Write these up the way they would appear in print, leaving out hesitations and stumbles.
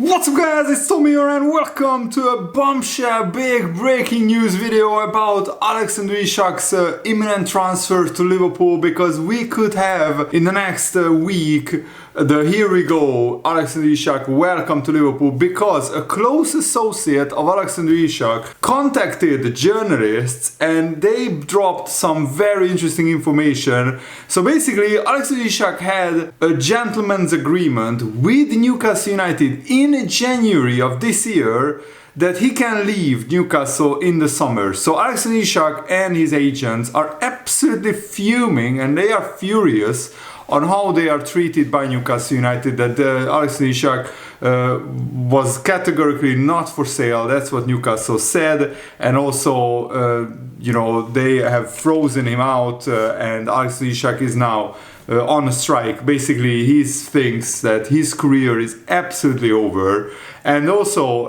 What's up guys, it's Tommy here and welcome to a Bombshell big breaking news video about Alexander Isak's imminent transfer to Liverpool, because we could have in the next week here we go, Alexander Isak, welcome to Liverpool, because a close associate of Alexander Isak contacted journalists and they dropped some very interesting information. So basically, Alexander Isak had a gentleman's agreement with Newcastle United in January of this year that he can leave Newcastle in the summer. So Alexander Isak and his agents are absolutely fuming and they are furious on how they are treated by Newcastle United, that Alexander Isak was categorically not for sale. That's what Newcastle said, and also they have frozen him out, and Alexander Isak is now on a strike. Basically, he thinks that his career is absolutely over. And also,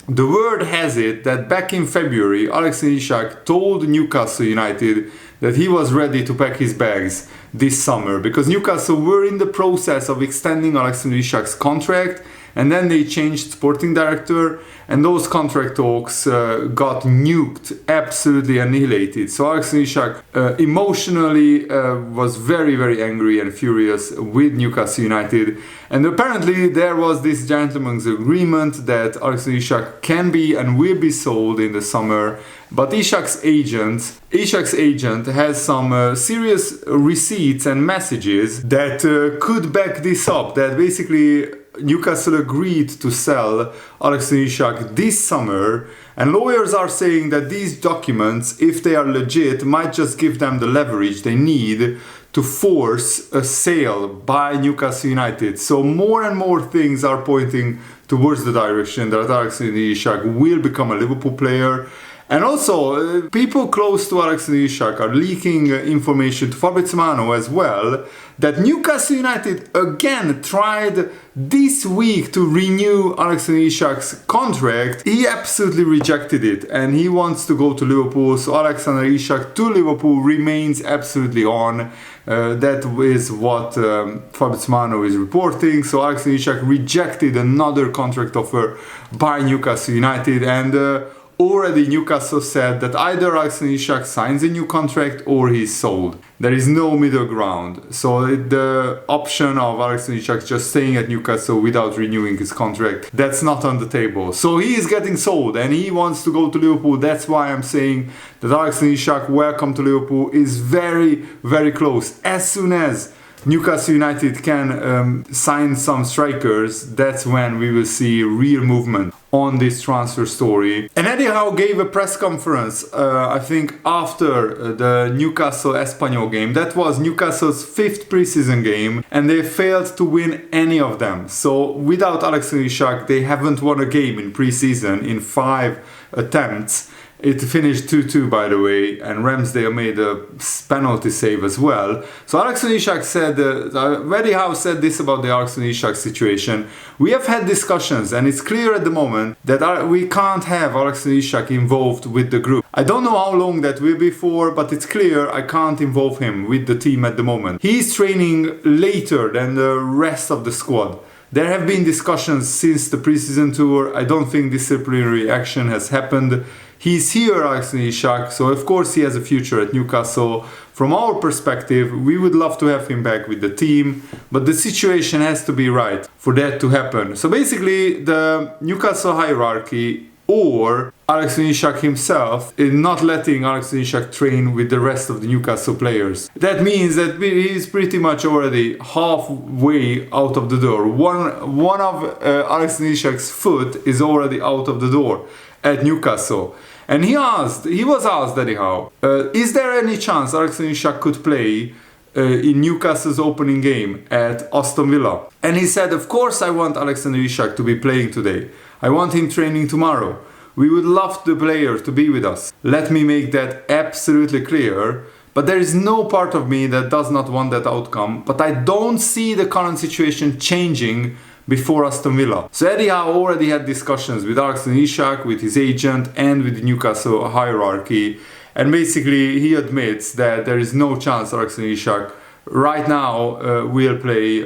the word has it that back in February, Alexander Isak told Newcastle United that he was ready to pack his bags this summer, because Newcastle were in the process of extending Alexander Isak's contract, and then they changed sporting director, and those contract talks got nuked, absolutely annihilated. So Alexander Isak emotionally was very, very angry and furious with Newcastle United. And apparently there was this gentleman's agreement that Alexander Isak can be and will be sold in the summer. But Isak's agent has some serious receipts and messages that could back this up, that basically Newcastle agreed to sell Alexander Isak this summer, and lawyers are saying that these documents, if they are legit, might just give them the leverage they need to force a sale by Newcastle United. So more and more things are pointing towards the direction that Alexander Isak will become a Liverpool player. And also, people close to Alexander Isak are leaking information to Fabrizio Romano as well, that Newcastle United again tried this week to renew Alexander Isak's contract. He absolutely rejected it and he wants to go to Liverpool. So Alexander Isak to Liverpool remains absolutely on. That is what Fabrizio Romano is reporting. So Alexander Isak rejected another contract offer by Newcastle United, and already Newcastle said that either Alexander Isak signs a new contract or he's sold. There is no middle ground. So the option of Alexander Isak just staying at Newcastle without renewing his contract, that's not on the table. So he is getting sold and he wants to go to Liverpool. That's why I'm saying that Alexander Isak, welcome to Liverpool, is very, very close. As soon as Newcastle United can sign some strikers, that's when we will see real movement on this transfer story. And Eddie Howe gave a press conference, I think after the Newcastle-Espanyol game. That was Newcastle's 5th preseason game, and they failed to win any of them. So without Alexander Isak, they haven't won a game in preseason in 5 attempts. It finished 2-2, by the way, and Ramsdale made a penalty save as well. So Alexander Isak said, Eddie Howe said this about the Alexander Isak situation. We have had discussions, and it's clear at the moment that we can't have Alexander Isak involved with the group. I don't know how long that will be for, but it's clear I can't involve him with the team at the moment. He's training later than the rest of the squad. There have been discussions since the preseason tour. I don't think disciplinary action has happened. He's here, Alexander Isak, so of course he has a future at Newcastle. From our perspective, we would love to have him back with the team, but the situation has to be right for that to happen. So basically, the Newcastle hierarchy or Alexander Isak himself is not letting Alexander Isak train with the rest of the Newcastle players. That means that he's pretty much already halfway out of the door. One of Alexander Isak's foot is already out of the door at Newcastle. And he was asked, Eddie Howe, is there any chance Alexander Isak could play in Newcastle's opening game at Aston Villa? And he said, of course I want Alexander Isak to be playing today. I want him training tomorrow. We would love the player to be with us. Let me make that absolutely clear. But there is no part of me that does not want that outcome. But I don't see the current situation changing before Aston Villa. So Eddie Howe already had discussions with Alexander Isak, with his agent, and with the Newcastle hierarchy. And basically he admits that there is no chance Alexander Isak right now we'll play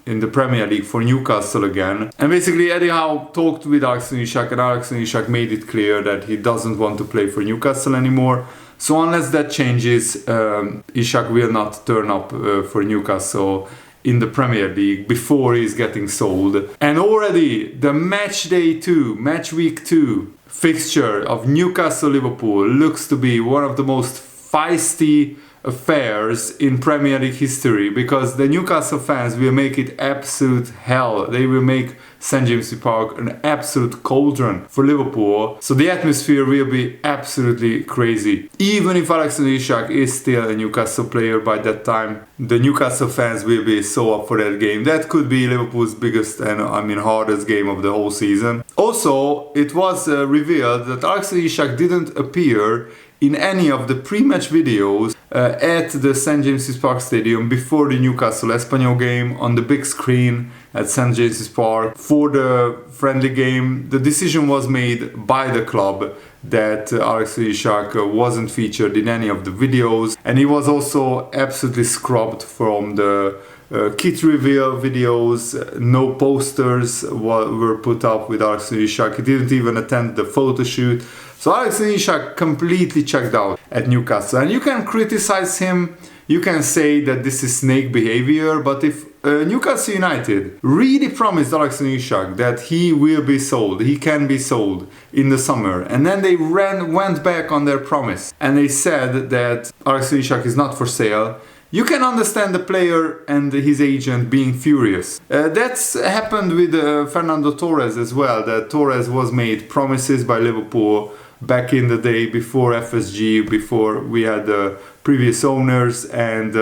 in the Premier League for Newcastle again. And basically Eddie Howe talked with Alexander Isak, and Alexander Isak made it clear that he doesn't want to play for Newcastle anymore. So unless that changes, Isak will not turn up for Newcastle in the Premier League before he's getting sold. And already the match week 2 fixture of Newcastle-Liverpool looks to be one of the most feisty affairs in Premier League history, because the Newcastle fans will make it absolute hell. They will make St James's Park an absolute cauldron for Liverpool. So the atmosphere will be absolutely crazy. Even if Alexander Isak is still a Newcastle player by that time, the Newcastle fans will be so up for that game. That could be Liverpool's biggest and hardest game of the whole season. Also, it was revealed that Alexander Isak didn't appear in any of the pre-match videos at the St James's Park Stadium before the Newcastle Espanyol game on the big screen at St James's Park for the friendly game. The decision was made by the club that Alexander Isak wasn't featured in any of the videos, and he was also absolutely scrubbed from the kit reveal videos. No posters were put up with Alexander Isak. He didn't even attend the photo shoot. So Alexander Isak completely checked out at Newcastle. And you can criticize him, you can say that this is snake behavior, but if Newcastle United really promised Alexander Isak that he will be sold, he can be sold in the summer, and then they went back on their promise and they said that Alexander Isak is not for sale, you can understand the player and his agent being furious. That's happened with Fernando Torres as well, that Torres was made promises by Liverpool back in the day before FSG, before we had the previous owners, and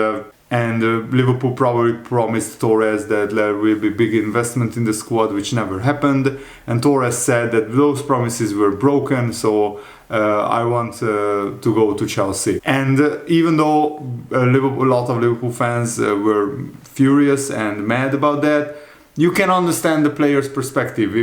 Liverpool probably promised Torres that there will be big investment in the squad, which never happened, and Torres said that those promises were broken, so I want to go to Chelsea. And even though a lot of Liverpool fans were furious and mad about that, you can understand the player's perspective.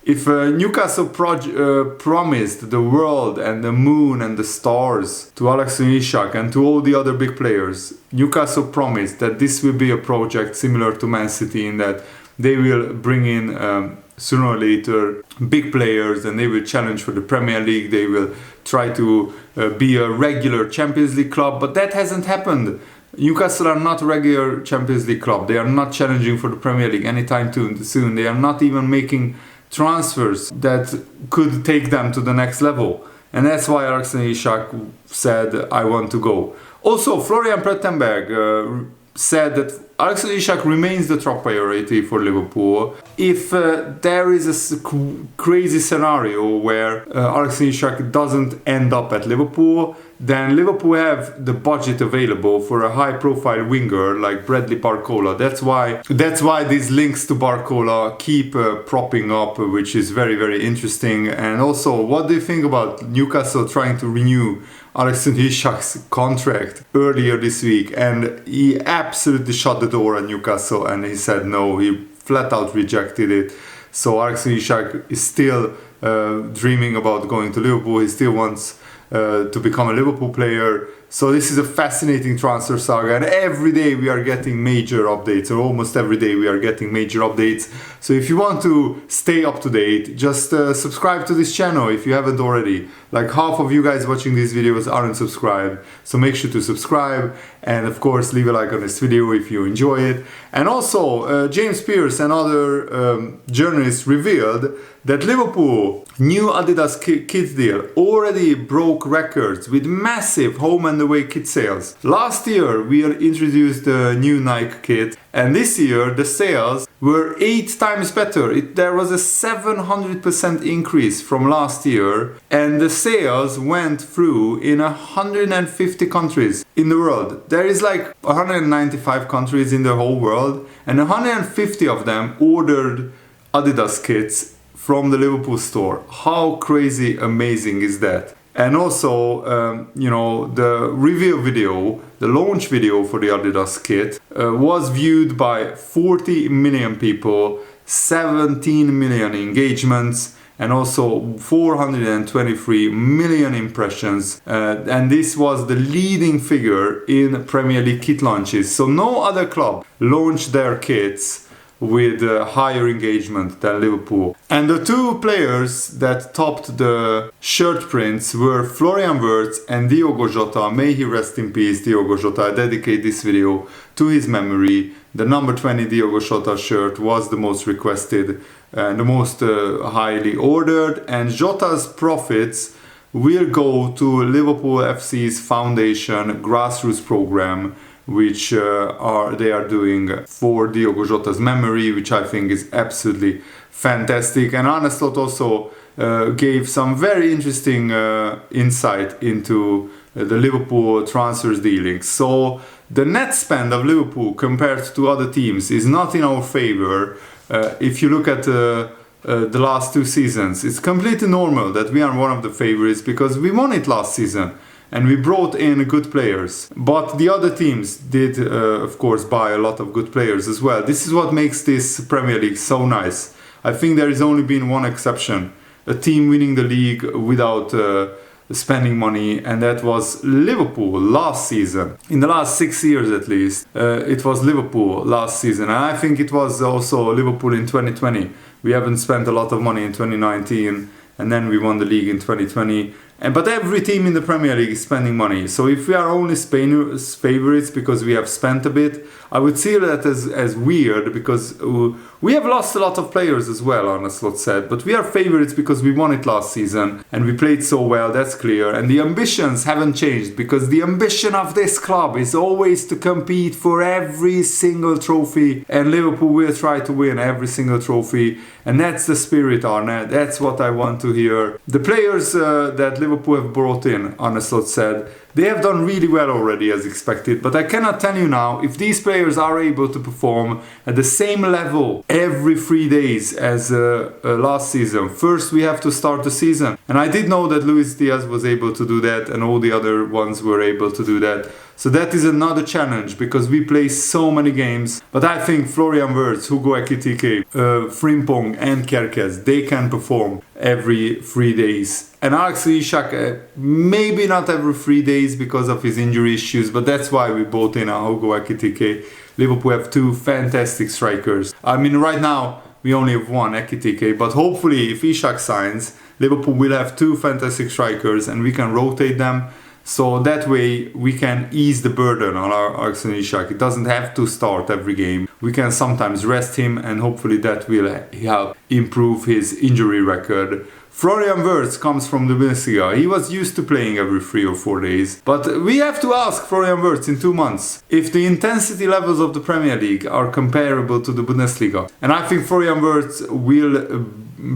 If Newcastle promised the world and the moon and the stars to Alexander Isak and to all the other big players, Newcastle promised that this will be a project similar to Man City, in that they will bring in sooner or later big players and they will challenge for the Premier League. They will try to be a regular Champions League club, but that hasn't happened. Newcastle are not a regular Champions League club. They are not challenging for the Premier League anytime soon. They are not even making transfers that could take them to the next level, and that's why Alexander Isak said, I want to go. Also, Florian Plettenberg said that Alexander Isak remains the top priority for Liverpool. If there is a crazy scenario where Alexander Isak doesn't end up at Liverpool, then Liverpool have the budget available for a high-profile winger like Bradley Barcola. That's why these links to Barcola keep propping up, which is very, very interesting. And also, what do you think about Newcastle trying to renew Alexander Isak's contract earlier this week? And he absolutely shut the door at Newcastle and he said no, he flat out rejected it. So Alexander Isak is still dreaming about going to Liverpool. He still wants to become a Liverpool player. So this is a fascinating transfer saga, and every day we are getting major updates, or almost every day we are getting major updates. So if you want to stay up to date, just subscribe to this channel if you haven't already. Like half of you guys watching these videos aren't subscribed, so make sure to subscribe, and of course leave a like on this video if you enjoy it. And also James Pearce and other journalists revealed that Liverpool new Adidas kit deal already broke records with massive home and away kit sales. Last year we introduced the new Nike kit, and this year the sales were 8 times better. There was a 700% increase from last year, and the sales went through in 150 countries in the world. There is like 195 countries in the whole world, and 150 of them ordered Adidas kits from the Liverpool store. How crazy amazing is that? And also, the reveal video, the launch video for the Adidas kit was viewed by 40 million people, 17 million engagements, and also 423 million impressions, and this was the leading figure in Premier League kit launches. So no other club launched their kits with higher engagement than Liverpool. And the two players that topped the shirt prints were Florian Wirtz and Diogo Jota. May he rest in peace, Diogo Jota. I dedicate this video to his memory. The number 20 Diogo Jota shirt was the most requested and the most highly ordered, and Jota's profits will go to Liverpool FC's foundation grassroots program, which they are doing for Diogo Jota's memory, which I think is absolutely fantastic. And Arne Slot also gave some very interesting insight into the Liverpool transfers dealings. So the net spend of Liverpool compared to other teams is not in our favor. If you look at the last two seasons, it's completely normal that we are one of the favorites because we won it last season. And we brought in good players. But the other teams did, of course, buy a lot of good players as well. This is what makes this Premier League so nice. I think there has only been one exception. A team winning the league without spending money, and that was Liverpool last season. In the last 6 years at least, it was Liverpool last season. And I think it was also Liverpool in 2020. We haven't spent a lot of money in 2019, and then we won the league in 2020. But every team in the Premier League is spending money. So if we are only Spain's favorites because we have spent a bit, I would see that as weird, because we have lost a lot of players as well, Arne Slot said. But we are favorites because we won it last season and we played so well, that's clear. And the ambitions haven't changed, because the ambition of this club is always to compete for every single trophy. And Liverpool will try to win every single trophy. And that's the spirit, Arne. That's what I want to hear. The players that Liverpool have brought in, Arne Slot said, they have done really well already as expected, but I cannot tell you now if these players are able to perform at the same level every 3 days as last season. First we have to start the season, and I did know that Luis Diaz was able to do that and all the other ones were able to do that. So that is another challenge, because we play so many games. But I think Florian Wirtz, Hugo Ekitike, Frimpong and Kerkez, they can perform every 3 days. And Alex Isak, maybe not every 3 days because of his injury issues, but that's why we bought in Hugo Ekitike. Liverpool have two fantastic strikers. I mean, right now we only have one, Ekitike, but hopefully if Isak signs, Liverpool will have two fantastic strikers and we can rotate them. So that way we can ease the burden on our Alex Isak. It doesn't have to start every game. We can sometimes rest him, and hopefully that will help improve his injury record. Florian Wirtz comes from the Bundesliga. He was used to playing every 3 or 4 days. But we have to ask Florian Wirtz in 2 months if the intensity levels of the Premier League are comparable to the Bundesliga. And I think Florian Wirtz will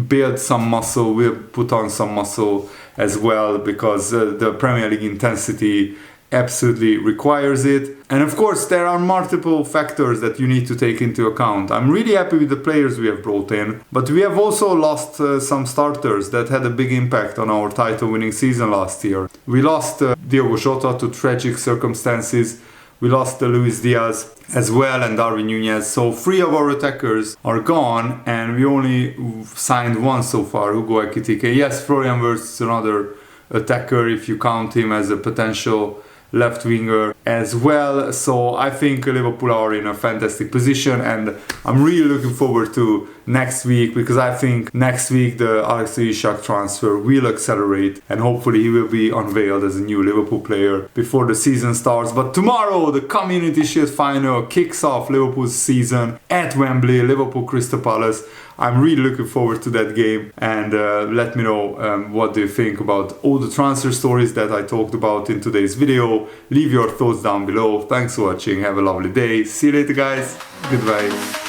build some muscle, will put on some muscle as well, because the Premier League intensity absolutely requires it. And of course there are multiple factors that you need to take into account. I'm really happy with the players we have brought in, but we have also lost some starters that had a big impact on our title winning season last year. We lost Diogo Jota to tragic circumstances. We lost Luis Diaz as well and Darwin Núñez. So 3 of our attackers are gone, and we only signed one so far, Hugo Ekitike. Yes, Florian Wirtz is another attacker if you count him as a potential left winger as well. So I think Liverpool are in a fantastic position, and I'm really looking forward to next week, because I think next week the Alex Isak transfer will accelerate and hopefully he will be unveiled as a new Liverpool player before the season starts. But tomorrow the Community Shield final kicks off Liverpool's season at Wembley, Liverpool Crystal Palace. I'm really looking forward to that game, and let me know what do you think about all the transfer stories that I talked about in today's video. Leave your thoughts down below. Thanks for watching, have a lovely day, see you later guys, goodbye.